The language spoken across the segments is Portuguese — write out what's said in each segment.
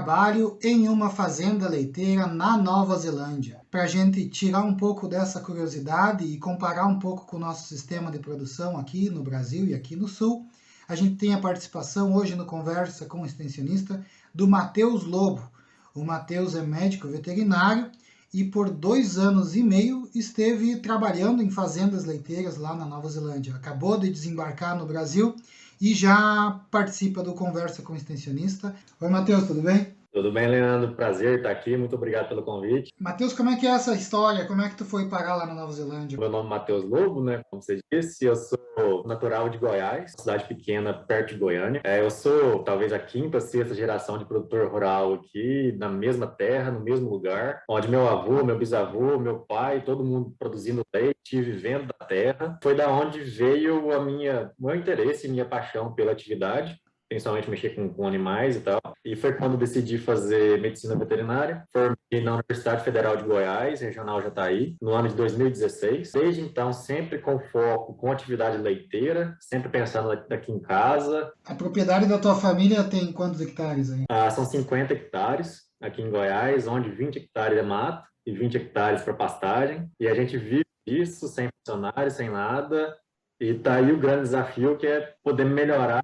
trabalho em uma fazenda leiteira na Nova Zelândia. Para a gente tirar um pouco dessa curiosidade e comparar um pouco com o nosso sistema de produção aqui no Brasil e aqui no Sul, a gente tem a participação hoje no Conversa com o Extensionista do Matheus Lobo. O Matheus é médico veterinário e por 2 anos e meio esteve trabalhando em fazendas leiteiras lá na Nova Zelândia. Acabou de desembarcar no Brasil e já participa do Conversa com o Extensionista. Oi, Matheus, tudo bem? Tudo bem, Leandro? Prazer estar aqui. Muito obrigado pelo convite. Matheus, como é que é essa história? Como é que tu foi parar lá na Nova Zelândia? Meu nome é Matheus Lobo, né? Como você disse, eu sou natural de Goiás, cidade pequena perto de Goiânia. Eu sou talvez a quinta, sexta geração de produtor rural aqui, na mesma terra, no mesmo lugar, onde meu avô, meu bisavô, meu pai, todo mundo produzindo leite, vivendo da terra. Foi da onde veio meu interesse e minha paixão pela atividade, principalmente mexer com animais e tal. E foi quando decidi fazer medicina veterinária. Formei na Universidade Federal de Goiás, Regional Jataí, no ano de 2016. Desde então, sempre com foco com atividade leiteira, sempre pensando aqui em casa. A propriedade da tua família tem quantos hectares aí? São 50 hectares aqui em Goiás, onde 20 hectares é mato e 20 hectares para pastagem. E a gente vive isso sem funcionários, sem nada. E tá aí o grande desafio, que é poder melhorar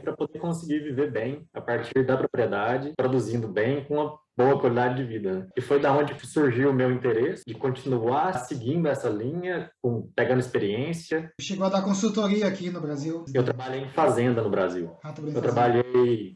para poder conseguir viver bem a partir da propriedade, produzindo bem, com uma boa qualidade de vida, né? E foi da onde surgiu o meu interesse de continuar seguindo essa linha, pegando experiência. Chegou a dar consultoria aqui no Brasil? Eu trabalhei em fazenda no Brasil.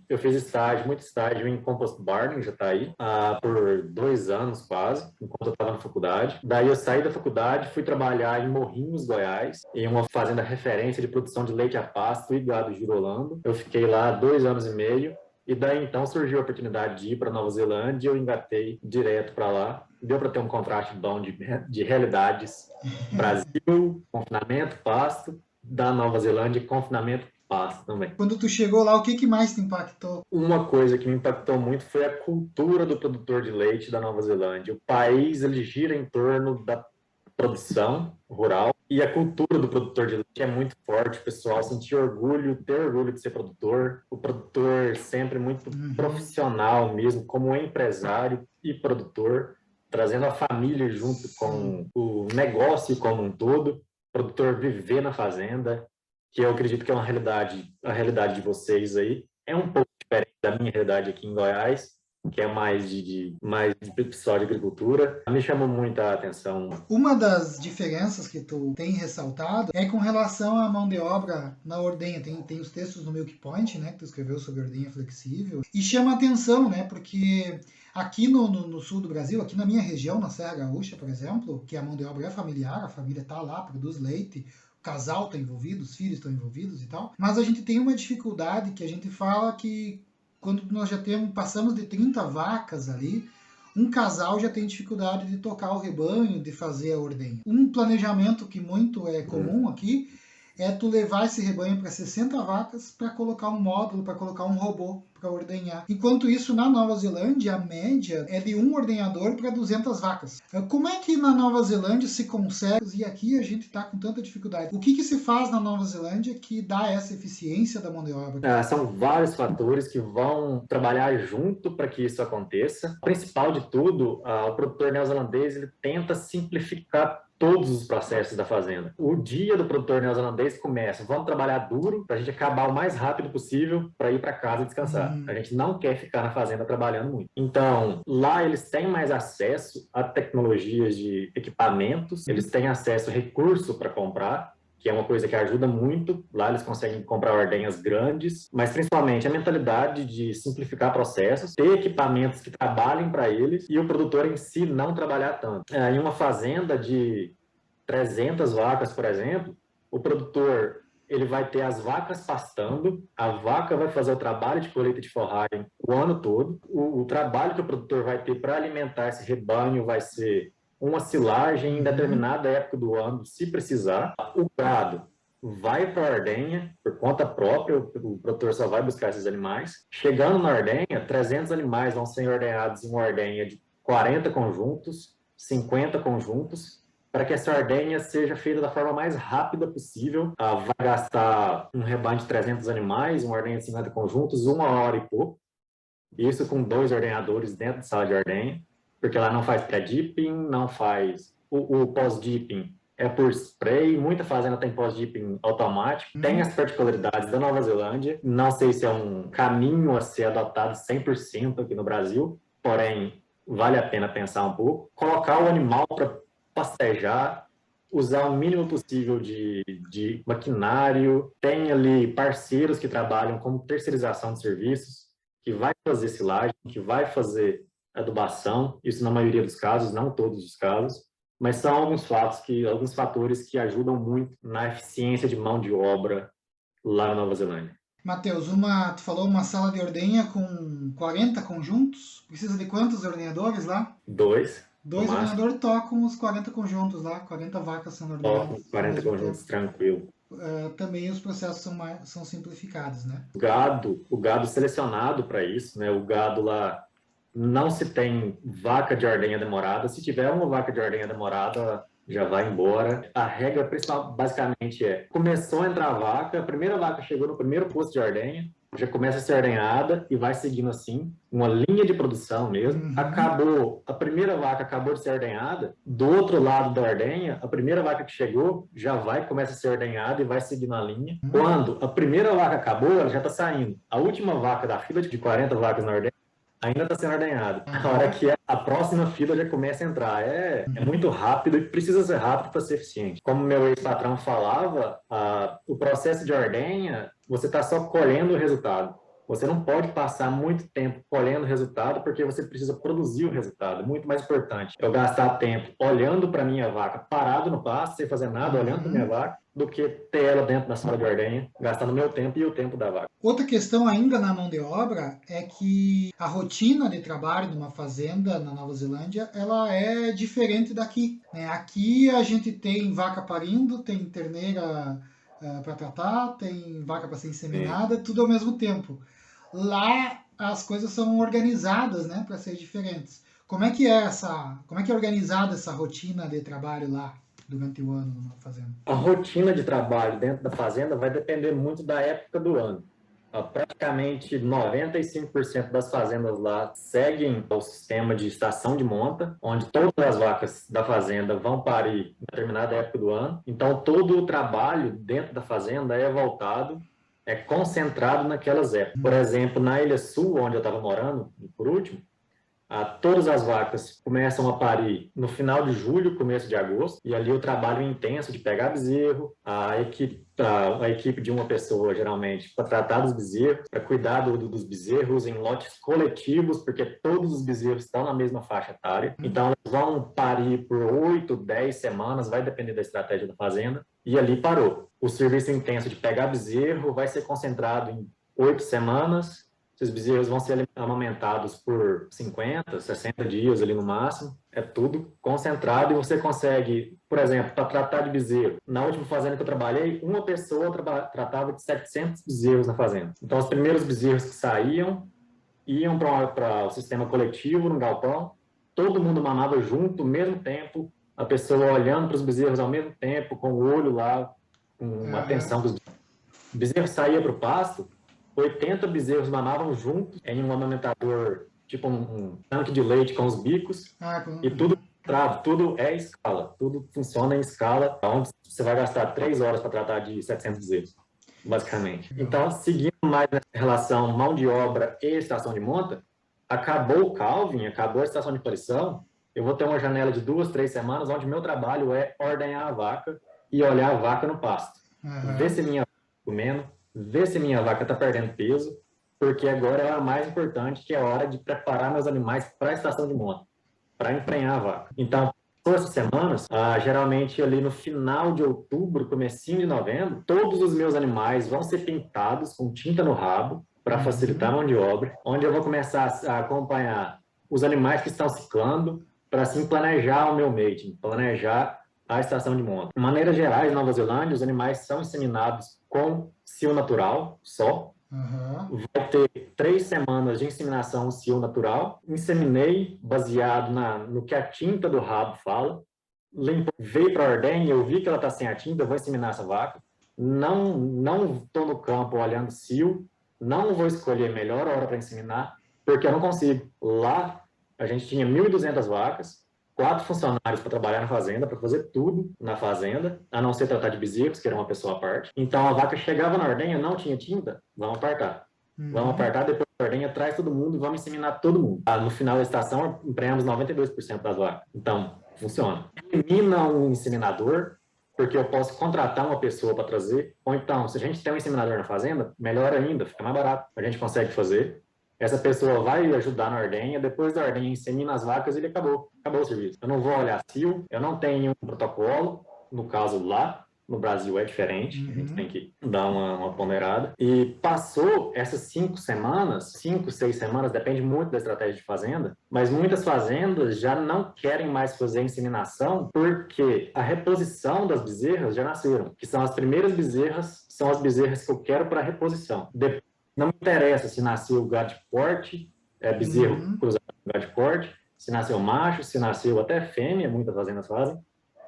Eu fiz estágio, muito estágio em compost barn, em Jataí, por 2 anos quase, enquanto eu estava na faculdade. Daí eu saí da faculdade, fui trabalhar em Morrinhos, Goiás, em uma fazenda referência de produção de leite a pasto e gado girolando. Eu fiquei lá 2 anos e meio. E daí então surgiu a oportunidade de ir para Nova Zelândia, eu engatei direto para lá. Deu para ter um contraste bom de realidades. Brasil, confinamento, pasto. Da Nova Zelândia, confinamento, pasto também. Quando tu chegou lá, o que mais te impactou? Uma coisa que me impactou muito foi a cultura do produtor de leite da Nova Zelândia. O país, ele gira em torno da produção rural e a cultura do produtor de leite é muito forte, o pessoal sentir orgulho, ter orgulho de ser produtor, o produtor sempre muito profissional mesmo, como empresário e produtor, trazendo a família junto com o negócio como um todo, o produtor viver na fazenda, que eu acredito que é a realidade de vocês aí, é um pouco diferente da minha realidade aqui em Goiás, que é mais de pessoal de agricultura, me chamou muita atenção. Uma das diferenças que tu tem ressaltado é com relação à mão de obra na ordenha. Tem os textos no Milk Point, né, que tu escreveu sobre ordenha flexível, e chama atenção, né, porque aqui no sul do Brasil, aqui na minha região, na Serra Gaúcha, por exemplo, que a mão de obra é familiar, a família tá lá, produz leite, o casal está envolvido, os filhos estão envolvidos e tal, mas a gente tem uma dificuldade que a gente fala que quando nós já passamos de 30 vacas ali, um casal já tem dificuldade de tocar o rebanho, de fazer a ordenha. Um planejamento que muito é comum aqui é tu levar esse rebanho para 60 vacas para colocar um módulo, para colocar um robô para ordenhar. Enquanto isso, na Nova Zelândia, a média é de um ordenhador para 200 vacas. Como é que na Nova Zelândia se consegue, e aqui a gente está com tanta dificuldade? O que se faz na Nova Zelândia que dá essa eficiência da mão de obra? São vários fatores que vão trabalhar junto para que isso aconteça. O principal de tudo, o produtor neozelandês, ele tenta simplificar todos os processos da fazenda. O dia do produtor neozelandês começa, vamos trabalhar duro para a gente acabar o mais rápido possível para ir para casa descansar. A gente não quer ficar na fazenda trabalhando muito. Então, lá eles têm mais acesso a tecnologias de equipamentos, eles têm acesso a recurso para comprar, que é uma coisa que ajuda muito. Lá eles conseguem comprar ordenhas grandes, mas principalmente a mentalidade de simplificar processos, ter equipamentos que trabalhem para eles e o produtor em si não trabalhar tanto. Em uma fazenda de 300 vacas, por exemplo, o produtor ele vai ter as vacas pastando, a vaca vai fazer o trabalho de colheita de forragem o ano todo, o trabalho que o produtor vai ter para alimentar esse rebanho vai ser uma silagem em determinada época do ano, se precisar. O gado vai para a ordenha por conta própria, o produtor só vai buscar esses animais. Chegando na ordenha, 300 animais vão ser ordenhados em uma ordenha de 40 conjuntos, 50 conjuntos, para que essa ordenha seja feita da forma mais rápida possível. Vai gastar um rebanho de 300 animais, uma ordenha de 50 conjuntos, 1 hora e pouco. Isso com 2 ordenhadores dentro da sala de ordenha, porque ela não faz pré-dipping, não faz o pós-dipping, é por spray, muita fazenda tem pós-dipping automático, tem as particularidades da Nova Zelândia, não sei se é um caminho a ser adotado 100% aqui no Brasil, porém, vale a pena pensar um pouco. Colocar o animal para pastejar, usar o mínimo possível de maquinário, tem ali parceiros que trabalham como terceirização de serviços, que vai fazer silagem, que vai fazer adubação, isso na maioria dos casos, não todos os casos, mas são alguns fatores que ajudam muito na eficiência de mão de obra lá na Nova Zelândia. Matheus, tu falou uma sala de ordenha com 40 conjuntos? Precisa de quantos ordenhadores lá? 2. 2 ordenadores tocam os 40 conjuntos lá, 40 vacas sendo ordenadas. Tocam os 40 conjuntos tranquilo. Também os processos são simplificados, né? O gado selecionado para isso, né? O gado lá não se tem vaca de ordenha demorada. Se tiver uma vaca de ordenha demorada, já vai embora. A regra principal, basicamente, começou a entrar a vaca, a primeira vaca chegou no primeiro posto de ordenha, já começa a ser ordenhada e vai seguindo assim, uma linha de produção mesmo. A primeira vaca acabou de ser ordenhada, do outro lado da ordenha, a primeira vaca que chegou já começa a ser ordenhada e vai seguindo a linha. Quando a primeira vaca acabou, ela já está saindo. A última vaca da fila de 40 vacas na ordenha ainda está sendo ordenhada. A hora que a próxima fila já começa a entrar. É muito rápido e precisa ser rápido para ser eficiente. Como meu ex-patrão falava, o processo de ordenha, você está só colhendo o resultado. Você não pode passar muito tempo colhendo o resultado porque você precisa produzir o resultado. É muito mais importante eu gastar tempo olhando para minha vaca parado no pasto, sem fazer nada, olhando para minha vaca, do que ter ela dentro da sala de ordenha, gastando meu tempo e o tempo da vaca. Outra questão ainda na mão de obra é que a rotina de trabalho numa fazenda na Nova Zelândia, ela é diferente daqui, né? Aqui a gente tem vaca parindo, tem terneira para tratar, tem vaca para ser inseminada, tudo ao mesmo tempo. Lá as coisas são organizadas, né, para ser diferentes. Como é que é organizada essa rotina de trabalho lá durante o ano numa fazenda? A rotina de trabalho dentro da fazenda vai depender muito da época do ano. Praticamente 95% das fazendas lá seguem o sistema de estação de monta, onde todas as vacas da fazenda vão parir em determinada época do ano. Então, todo o trabalho dentro da fazenda é concentrado naquelas épocas. Por exemplo, na Ilha Sul, onde eu estava morando, por último, todas as vacas começam a parir no final de julho, começo de agosto, e ali o trabalho intenso de pegar bezerro, a equipe de uma pessoa, geralmente, para tratar dos bezerros, para cuidar dos bezerros em lotes coletivos, porque todos os bezerros estão na mesma faixa etária, então eles vão parir por 8, 10 semanas, vai depender da estratégia da fazenda, e ali parou. O serviço intenso de pegar bezerro vai ser concentrado em 8 semanas, esses bezerros vão ser amamentados por 50, 60 dias ali no máximo. É tudo concentrado e você consegue, por exemplo, para tratar de bezerro. Na última fazenda que eu trabalhei, uma pessoa tratava de 700 bezerros na fazenda. Então, os primeiros bezerros que saíam iam para o sistema coletivo no galpão. Todo mundo mamava junto, ao mesmo tempo. A pessoa olhando para os bezerros ao mesmo tempo, com o olho lá, com atenção. O bezerro saía para o pasto, 80 bezerros mamavam juntos em um amamentador, tipo um tanque de leite com os bicos, e tudo é escala, tudo funciona em escala, onde você vai gastar 3 horas para tratar de 700 bezerros, basicamente. Então, seguindo mais nessa relação mão de obra e estação de monta, acabou o calving, acabou a estação de parição, eu vou ter uma janela de 2, 3 semanas, onde meu trabalho é ordenhar a vaca e olhar a vaca no pasto. Ver se minha vaca está comendo, ver se minha vaca está perdendo peso, porque agora é a mais importante, que é a hora de preparar meus animais para a estação de monta, para emprenhar a vaca. Então, todas as semanas, geralmente ali no final de outubro, comecinho de novembro, todos os meus animais vão ser pintados com tinta no rabo, para facilitar a mão de obra, onde eu vou começar a acompanhar os animais que estão ciclando, para assim planejar o meu mating, planejar a estação de monta. De maneira geral, em Nova Zelândia, os animais são inseminados com cio natural só. Vai ter 3 semanas de inseminação cio natural. Inseminei baseado no que a tinta do rabo fala. Veio para a ordenha, eu vi que ela está sem a tinta, eu vou inseminar essa vaca. Não estou no campo olhando cio, não vou escolher a melhor hora para inseminar. porque eu não consigo. Lá, a gente tinha 1.200 vacas, 4 funcionários para trabalhar na fazenda, para fazer tudo na fazenda, a não ser tratar de bezerros, que era uma pessoa à parte. Então, a vaca chegava na ordenha, não tinha tinta, vamos apartar. Vamos apartar, depois da ordenha, traz todo mundo e vamos inseminar todo mundo. No final da estação, empregamos 92% das vacas. Então, funciona. Elimina um inseminador, porque eu posso contratar uma pessoa para trazer, ou então, se a gente tem um inseminador na fazenda, melhor ainda, fica mais barato, a gente consegue fazer. Essa pessoa vai ajudar na ordenha, depois da ordenha insemina as vacas e ele acabou o serviço. Eu não vou olhar cio, eu não tenho um protocolo, no caso lá, no Brasil é diferente, a gente tem que dar uma ponderada. E passou essas 5 semanas, 5, 6 semanas, depende muito da estratégia de fazenda, mas muitas fazendas já não querem mais fazer inseminação porque a reposição das bezerras já nasceram, que são as primeiras bezerras, são as bezerras que eu quero para reposição. Não me interessa se nasceu gado de corte, bezerro cruzado com gado de corte, se nasceu macho, se nasceu até fêmea, muitas fazendas fazem,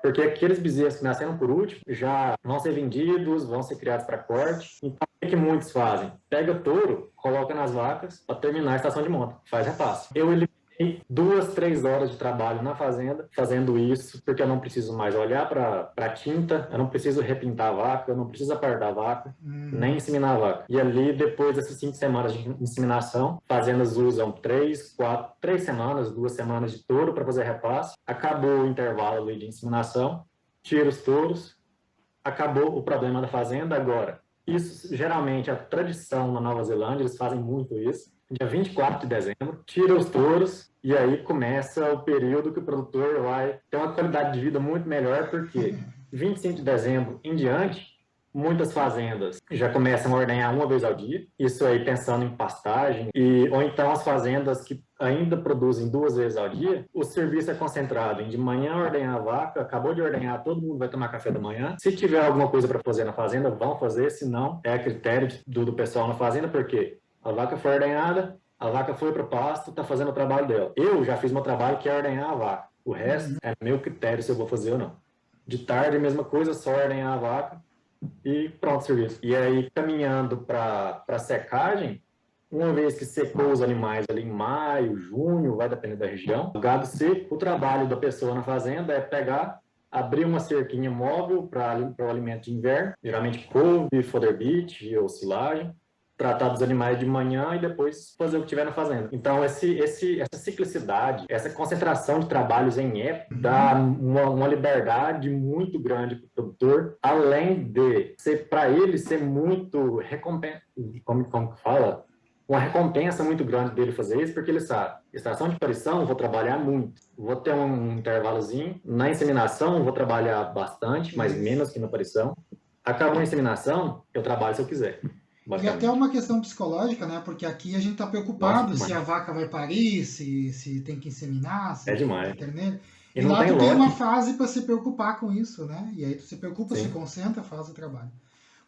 porque aqueles bezerros que nasceram por último já vão ser vendidos, vão ser criados para corte. Então, o que muitos fazem? Pega touro, coloca nas vacas para terminar a estação de monta, faz repasse. Eu eliminei 2, 3 horas de trabalho na fazenda fazendo isso, porque eu não preciso mais olhar para a tinta, eu não preciso repintar a vaca, eu não preciso apartar a vaca, nem inseminar a vaca. E ali, depois dessas 5 semanas de inseminação, fazendas usam 3 semanas, 2 semanas de touro para fazer repasse, acabou o intervalo ali de inseminação, tira os touros, acabou o problema da fazenda. Agora, isso geralmente a tradição na Nova Zelândia, eles fazem muito isso. Dia 24 de dezembro, tira os touros e aí começa o período que o produtor vai ter uma qualidade de vida muito melhor, porque 25 de dezembro em diante, muitas fazendas já começam a ordenhar uma vez ao dia, isso aí pensando em pastagem, ou então as fazendas que ainda produzem 2 vezes ao dia, o serviço é concentrado em de manhã ordenhar a vaca, acabou de ordenhar, todo mundo vai tomar café da manhã. Se tiver alguma coisa para fazer na fazenda, vão fazer, se não, é a critério do pessoal na fazenda, porque a vaca foi ordenhada, a vaca foi para o pasto, está fazendo o trabalho dela. Eu já fiz meu trabalho, que é ordenhar a vaca. O resto é meu critério se eu vou fazer ou não. De tarde, a mesma coisa, só ordenhar a vaca e pronto, serviço. E aí, caminhando para a secagem, uma vez que secou os animais ali em maio, junho, vai depender da região, o gado seco, o trabalho da pessoa na fazenda é pegar, abrir uma cerquinha móvel para o alimento de inverno, geralmente couve, fodder beet ou silagem, tratar dos animais de manhã e depois fazer o que tiver na fazenda. Então, essa ciclicidade, essa concentração de trabalhos em época dá uma liberdade muito grande para o produtor, além de ser, para ele, ser muito como fala? Uma recompensa muito grande dele fazer isso, porque ele sabe, estação de parição, vou trabalhar muito, vou ter um intervalozinho, na inseminação, vou trabalhar bastante, mas menos que na parição. Acabou a inseminação, eu trabalho se eu quiser. E até uma questão psicológica, né? Porque aqui a gente está preocupado se a vaca vai parir, se tem que inseminar, se demais. tem terneiro. E lá tu tem uma fase para se preocupar com isso, né? E aí tu se preocupa, se concentra, faz o trabalho.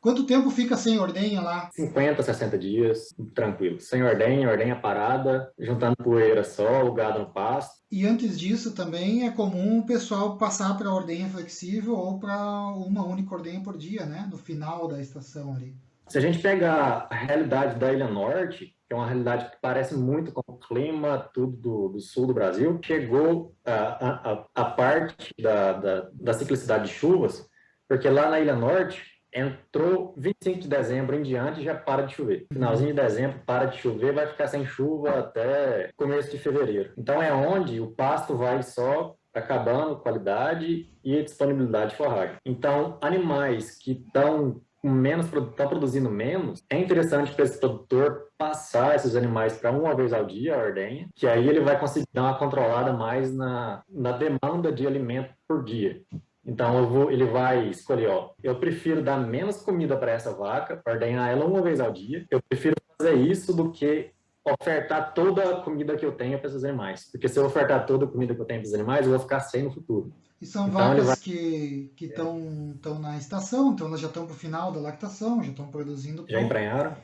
Quanto tempo fica sem ordenha lá? 50, 60 dias, tranquilo. Sem ordenha parada, juntando poeira só, o gado no pasto. E antes disso também é comum o pessoal passar para a ordenha flexível ou para uma única ordenha por dia, né? No final da estação ali. Se a gente pegar a realidade da Ilha Norte, que é uma realidade que parece muito com o clima tudo do sul do Brasil, chegou a parte da ciclicidade de chuvas, porque lá na Ilha Norte entrou 25 de dezembro em diante e já para de chover. Finalzinho de dezembro para de chover, vai ficar sem chuva até começo de fevereiro. Então é onde o pasto vai só acabando qualidade e disponibilidade de forragem. Então, animais que estão produzindo menos, é interessante para esse produtor passar esses animais para uma vez ao dia, a ordenha, que aí ele vai conseguir dar uma controlada mais na demanda de alimento por dia. Então, ele vai escolher, eu prefiro dar menos comida para essa vaca, ordenhar ela uma vez ao dia, eu prefiro fazer isso do que ofertar toda a comida que eu tenho para esses animais. Porque se eu ofertar toda a comida que eu tenho para esses animais, eu vou ficar sem no futuro. E são vacas que estão na estação, então elas já estão para o final da lactação, já estão produzindo. Já emprenharam?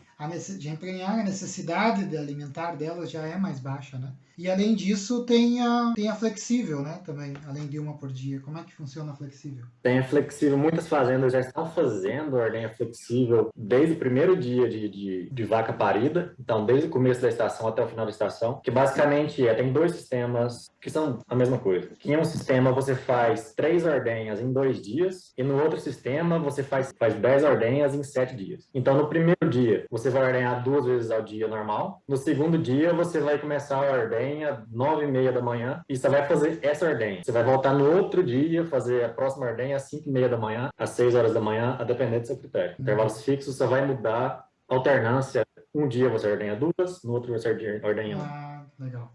de emprenhar, a necessidade de alimentar delas já é mais baixa, né? E além disso, tem a flexível, né? Também, além de uma por dia. Como é que funciona a flexível? Tem a flexível, muitas fazendas já estão fazendo a ordenha flexível desde o primeiro dia de vaca parida, então desde o começo da estação até o final da estação, que basicamente tem dois sistemas que são a mesma coisa. Que em um sistema você faz 3 ordenhas em 2 dias e no outro sistema você faz 10 ordenhas em 7 dias. Então no primeiro dia você vai ordenhar 2 vezes ao dia normal, no segundo dia você vai começar a ordenha 9h30 da manhã e você vai fazer essa ordenha. Você vai voltar no outro dia, fazer a próxima ordenha às 5h30 da manhã, às 6 horas da manhã, a depender do seu critério. Intervalos fixos você vai mudar, alternância. Um dia você ordenha 2, no outro você ordenha 1. Ah, legal.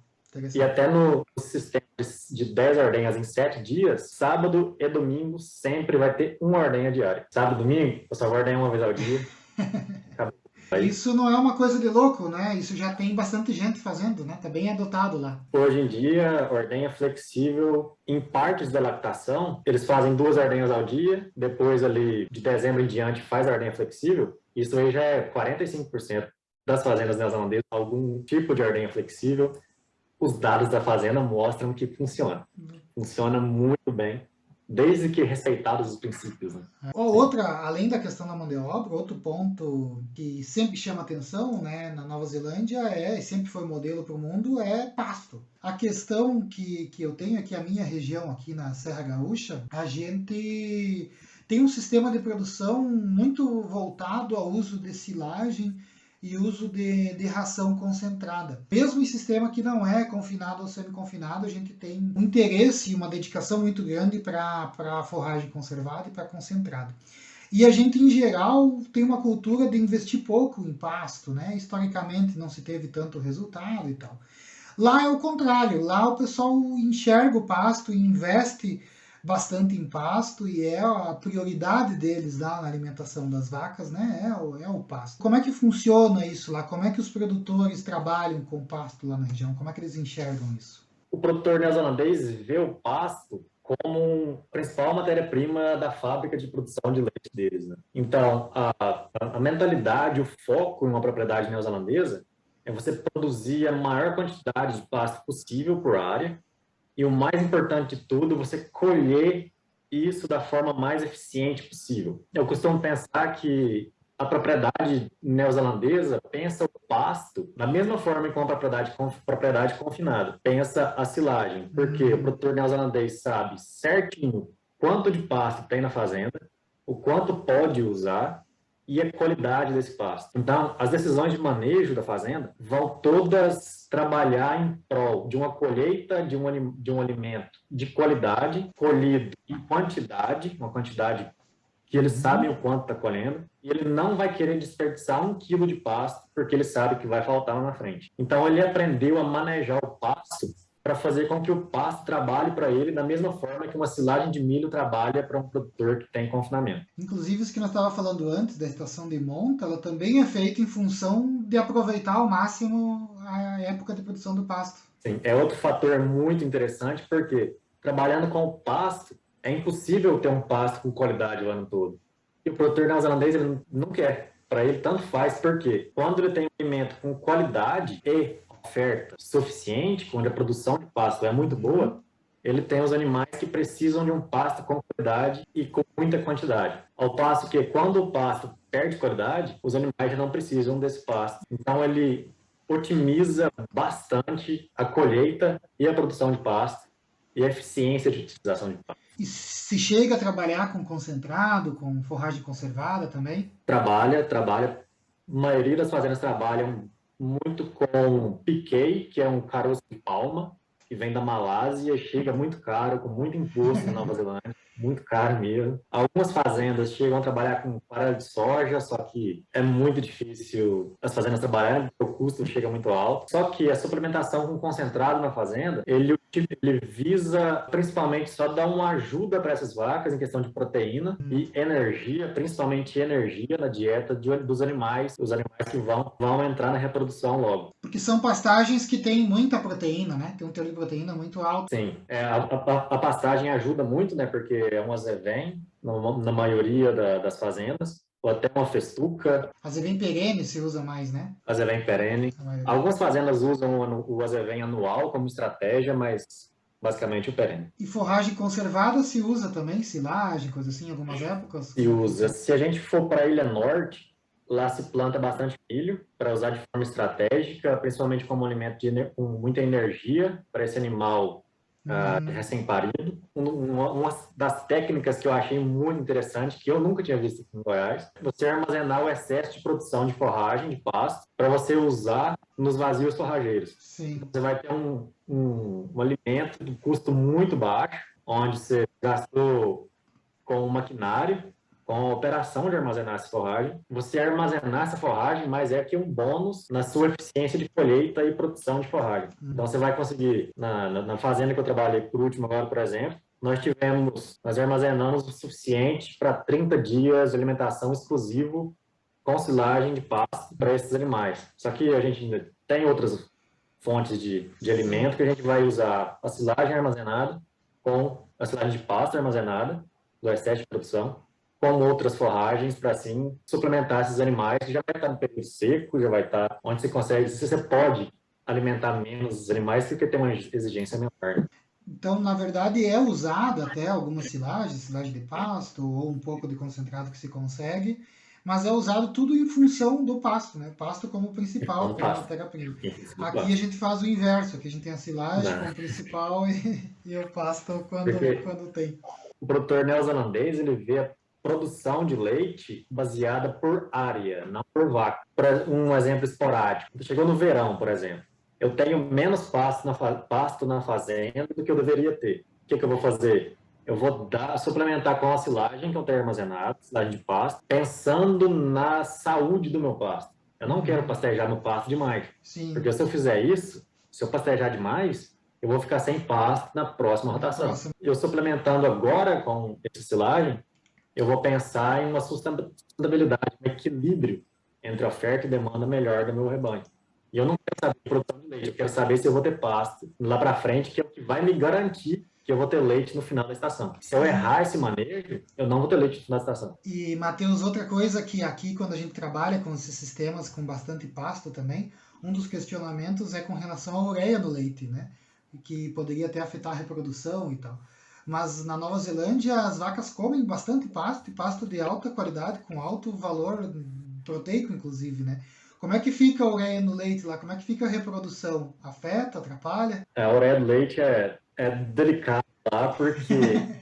E até no sistema de 10 ordenhas em 7 dias, sábado e domingo sempre vai ter uma ordenha diária. Sábado e domingo, eu só vou ordenhar uma vez ao dia. Isso não é uma coisa de louco, né? Isso já tem bastante gente fazendo, né? Tá bem adotado lá. Hoje em dia, ordenha flexível, em partes da lactação, eles fazem 2 ordenhas ao dia, depois ali de dezembro em diante faz a ordenha flexível, isso aí já é 45% das fazendas neozelandesas, algum tipo de ordenha flexível. Os dados da fazenda mostram que funciona. Funciona muito bem, desde que respeitados os princípios. Né? Outra, além da questão da mão de obra, outro ponto que sempre chama atenção, né, na Nova Zelândia e sempre foi modelo para o mundo, é pasto. A questão que eu tenho é que a minha região aqui na Serra Gaúcha, a gente tem um sistema de produção muito voltado ao uso de silagem e uso de ração concentrada. Mesmo em sistema que não é confinado ou semi-confinado, a gente tem um interesse e uma dedicação muito grande para a forragem conservada e para concentrada. E a gente, em geral, tem uma cultura de investir pouco em pasto, né? Historicamente não se teve tanto resultado e tal. Lá é o contrário, lá o pessoal enxerga o pasto e investe bastante em pasto e é a prioridade deles lá na alimentação das vacas, né? É o pasto. Como é que funciona isso lá? Como é que os produtores trabalham com pasto lá na região? Como é que eles enxergam isso? O produtor neozelandês vê o pasto como a principal matéria-prima da fábrica de produção de leite deles. Né? Então, a mentalidade, o foco em uma propriedade neozelandesa é você produzir a maior quantidade de pasto possível por área e o mais importante de tudo, você colher isso da forma mais eficiente possível. Eu costumo pensar que a propriedade neozelandesa pensa o pasto da mesma forma que uma propriedade confinada. Pensa a silagem, porque o produtor neozelandês sabe certinho quanto de pasto tem na fazenda, o quanto pode usar e a qualidade desse pasto. Então, as decisões de manejo da fazenda vão todas trabalhar em prol de uma colheita de um alimento de qualidade, colhido em quantidade, uma quantidade que eles sabem o quanto está colhendo, e ele não vai querer desperdiçar 1 quilo de pasto, porque ele sabe que vai faltar lá na frente. Então, ele aprendeu a manejar o pasto para fazer com que o pasto trabalhe para ele da mesma forma que uma silagem de milho trabalha para um produtor que tem confinamento. Inclusive, isso que nós estávamos falando antes, da estação de monta, ela também é feita em função de aproveitar ao máximo a época de produção do pasto. Sim, é outro fator muito interessante, porque trabalhando com o pasto, é impossível ter um pasto com qualidade o ano todo. E o produtor neozelandês ele não quer. Para ele, tanto faz, porque quando ele tem um alimento com qualidade e oferta suficiente, quando a produção de pasto é muito boa, ele tem os animais que precisam de um pasto com qualidade e com muita quantidade. Ao passo que, quando o pasto perde qualidade, os animais já não precisam desse pasto. Então, ele otimiza bastante a colheita e a produção de pasto e a eficiência de utilização de pasto. E se chega a trabalhar com concentrado, com forragem conservada também? Trabalha. A maioria das fazendas trabalham muito com piquei, que é um caroço de palma, que vem da Malásia, chega muito caro, com muito imposto na Nova Zelândia, muito caro mesmo. Algumas fazendas chegam a trabalhar com farelo de soja, só que é muito difícil as fazendas trabalharem, porque o custo chega muito alto. Só que a suplementação com concentrado na fazenda, ele visa principalmente só dar uma ajuda para essas vacas em questão de proteína e energia, principalmente energia na dieta dos animais, os animais que vão entrar na reprodução logo. Porque são pastagens que têm muita proteína, né? Tem um teor de proteína muito alto. Sim, a pastagem ajuda muito, né? Porque é um azevém na maioria das fazendas. ou até uma festuca. Azevém perene se usa mais, né? Azevém perene. Algumas fazendas usam o azevém anual como estratégia, mas basicamente o perene. E forragem conservada se usa também, silagem, coisa assim, em algumas épocas? Se usa. Se a gente for para a Ilha Norte, lá se planta bastante milho para usar de forma estratégica, principalmente como alimento com muita energia para esse animal recém-parido. Uma das técnicas que eu achei muito interessante, que eu nunca tinha visto aqui em Goiás, você armazenar o excesso de produção de forragem, de pasto, para você usar nos vazios forrageiros. Sim. Você vai ter um alimento de custo muito baixo, onde você gastou com o maquinário, com a operação de armazenar essa forragem. Você armazenar essa forragem, mas é que um bônus na sua eficiência de colheita e produção de forragem. Então, você vai conseguir, na fazenda que eu trabalhei por último agora, por exemplo, nós armazenamos o suficiente para 30 dias de alimentação exclusivo com silagem de pasto para esses animais. Só que a gente ainda tem outras fontes de alimento que a gente vai usar a silagem armazenada com a silagem de pasto armazenada, do excesso de produção, com outras forragens para, assim, suplementar esses animais, que já vai estar no período seco, já vai estar onde você pode alimentar menos os animais, porque tem uma exigência menor. Então, na verdade, é usada até algumas silagens, silagem de pasto, ou um pouco de concentrado que se consegue, mas é usado tudo em função do pasto, né? Pasto como principal, como matéria-prima. Aqui a gente faz o inverso, aqui a gente tem a silagem como principal e o pasto quando tem. O produtor neozelandês, ele vê a produção de leite baseada por área, não por vaca. Um exemplo esporádico. Chegou no verão, por exemplo. Eu tenho menos pasto na fazenda do que eu deveria ter. O que eu vou fazer? Eu vou suplementar com a silagem que eu tenho armazenado, silagem de pasto, pensando na saúde do meu pasto. Eu não quero pastejar meu pasto demais. Sim. Porque se eu fizer isso, se eu pastejar demais, eu vou ficar sem pasto na próxima rotação. Eu suplementando agora com essa silagem, eu vou pensar em uma sustentabilidade, um equilíbrio entre oferta e demanda melhor do meu rebanho. E eu não quero saber de produção de leite, eu quero saber se eu vou ter pasto lá para frente, que é o que vai me garantir que eu vou ter leite no final da estação. Se eu errar esse manejo, eu não vou ter leite no final da estação. E, Matheus, outra coisa que aqui, quando a gente trabalha com esses sistemas com bastante pasto também, um dos questionamentos é com relação à ureia no leite, né? Que poderia até afetar a reprodução e tal. Mas na Nova Zelândia as vacas comem bastante pasto, e pasto de alta qualidade, com alto valor proteico, inclusive, né? Como é que fica a ureia no leite lá? Como é que fica a reprodução? Afeta, atrapalha? A ureia do leite é delicado lá, porque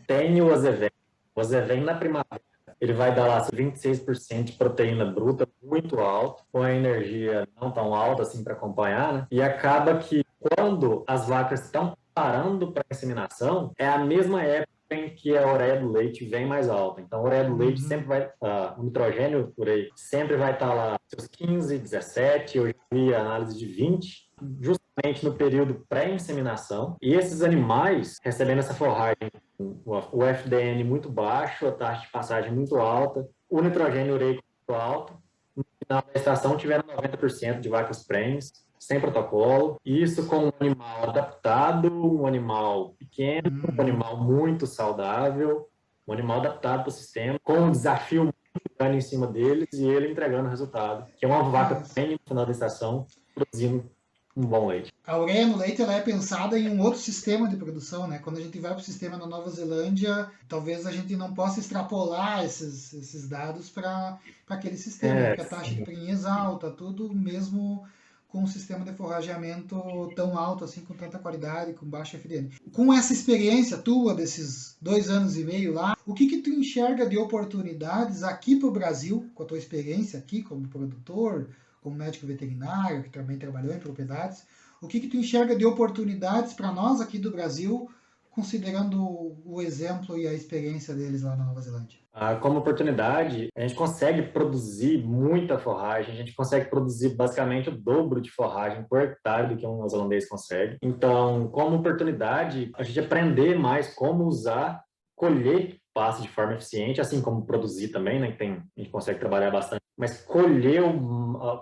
tem o azevém. O azevém na primavera, ele vai dar lá 26% de proteína bruta, muito alto, com a energia não tão alta assim para acompanhar, né? E acaba que quando as vacas estão parando para inseminação, é a mesma época em que a ureia do leite vem mais alta. Então, a ureia do leite sempre vai, o nitrogênio por aí, sempre vai estar lá seus 15, 17, eu já vi a análise de 20, justamente no período pré-inseminação. E esses animais, recebendo essa forragem, o FDN muito baixo, a taxa de passagem muito alta, o nitrogênio ureico muito alto, no final da estação tiveram 90% de vacas prenhes, sem protocolo, isso com um animal adaptado, um animal pequeno, um animal muito saudável, um animal adaptado para o sistema, com um desafio muito grande em cima deles e ele entregando o resultado, que é uma vaca prenhe no final da estação, produzindo um bom leite. A ureia no leite ela é pensada em um outro sistema de produção, né? Quando a gente vai para o sistema na Nova Zelândia, talvez a gente não possa extrapolar esses dados para aquele sistema, porque a taxa de prenhez alta, tudo mesmo com um sistema de forrageamento tão alto assim, com tanta qualidade, com baixa FDN. Com essa experiência tua desses 2 anos e meio lá, o que tu enxerga de oportunidades aqui para o Brasil, com a tua experiência aqui como produtor, como médico veterinário, que também trabalhou em propriedades, o que tu enxerga de oportunidades para nós aqui do Brasil, considerando o exemplo e a experiência deles lá na Nova Zelândia? Como oportunidade, a gente consegue produzir muita forragem, a gente consegue produzir basicamente o dobro de forragem por hectare do que um neozelandês consegue. Então, como oportunidade, a gente aprender mais como usar, colher pasto de forma eficiente, assim como produzir também, né? A gente consegue trabalhar bastante, mas colher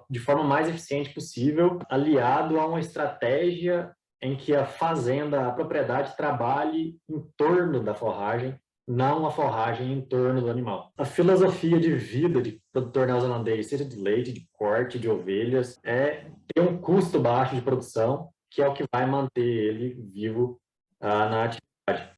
de forma mais eficiente possível, aliado a uma estratégia em que a fazenda, a propriedade trabalhe em torno da forragem não a forragem em torno do animal. A filosofia de vida de produtor neozelandês, seja de leite, de corte, de ovelhas, é ter um custo baixo de produção, que é o que vai manter ele vivo na atividade.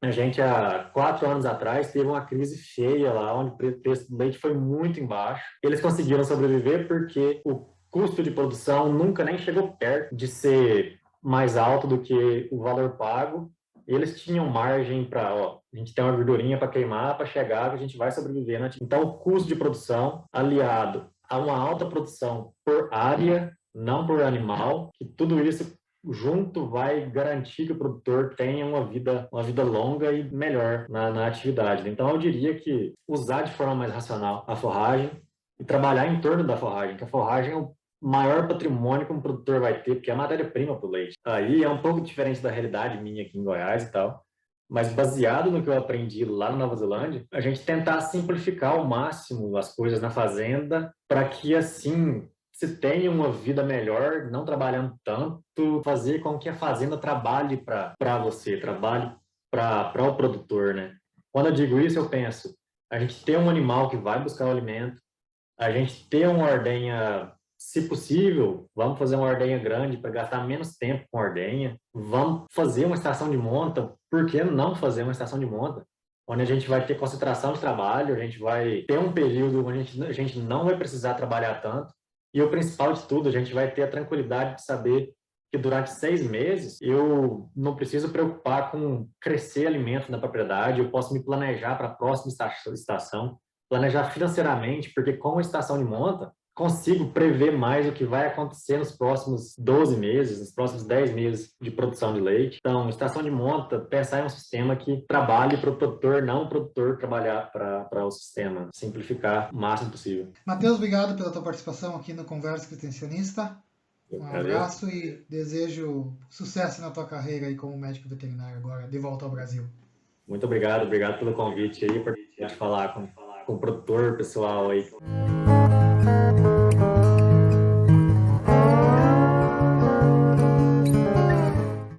A gente, há 4 anos atrás, teve uma crise feia lá, onde o preço do leite foi muito embaixo. Eles conseguiram sobreviver porque o custo de produção nunca nem chegou perto de ser mais alto do que o valor pago. Eles tinham margem para, a gente tem uma gordurinha para queimar, para chegar, que a gente vai sobreviver. Né? Então, o custo de produção, aliado a uma alta produção por área, não por animal, que tudo isso junto vai garantir que o produtor tenha uma vida longa e melhor na atividade. Então, eu diria que usar de forma mais racional a forragem e trabalhar em torno da forragem, que a forragem é o maior patrimônio que um produtor vai ter, porque é a matéria-prima para o leite. Aí é um pouco diferente da realidade minha aqui em Goiás e tal, mas baseado no que eu aprendi lá na Nova Zelândia, a gente tentar simplificar ao máximo as coisas na fazenda para que, assim, se tenha uma vida melhor, não trabalhando tanto, fazer com que a fazenda trabalhe para você, trabalhe para o produtor, né? Quando eu digo isso, eu penso, a gente ter um animal que vai buscar o alimento, a gente ter uma ordenha, se possível, vamos fazer uma ordenha grande para gastar menos tempo com a ordenha, vamos fazer uma estação de monta, por que não fazer uma estação de monta? Onde a gente vai ter concentração de trabalho, a gente vai ter um período onde a gente não vai precisar trabalhar tanto, e o principal de tudo, a gente vai ter a tranquilidade de saber que durante 6 meses eu não preciso preocupar com crescer alimento na propriedade, eu posso me planejar para a próxima estação, planejar financeiramente, porque com a estação de monta, consigo prever mais o que vai acontecer nos próximos 12 meses, nos próximos 10 meses de produção de leite. Então, estação de monta, pensar em um sistema que trabalhe para o produtor, não o produtor trabalhar para o sistema, simplificar o máximo possível. Matheus, obrigado pela tua participação aqui no Conversa Extensionista. Um abraço e desejo sucesso na tua carreira aí como médico veterinário agora, de volta ao Brasil. Muito obrigado pelo convite aí, para a gente falar com o produtor pessoal aí.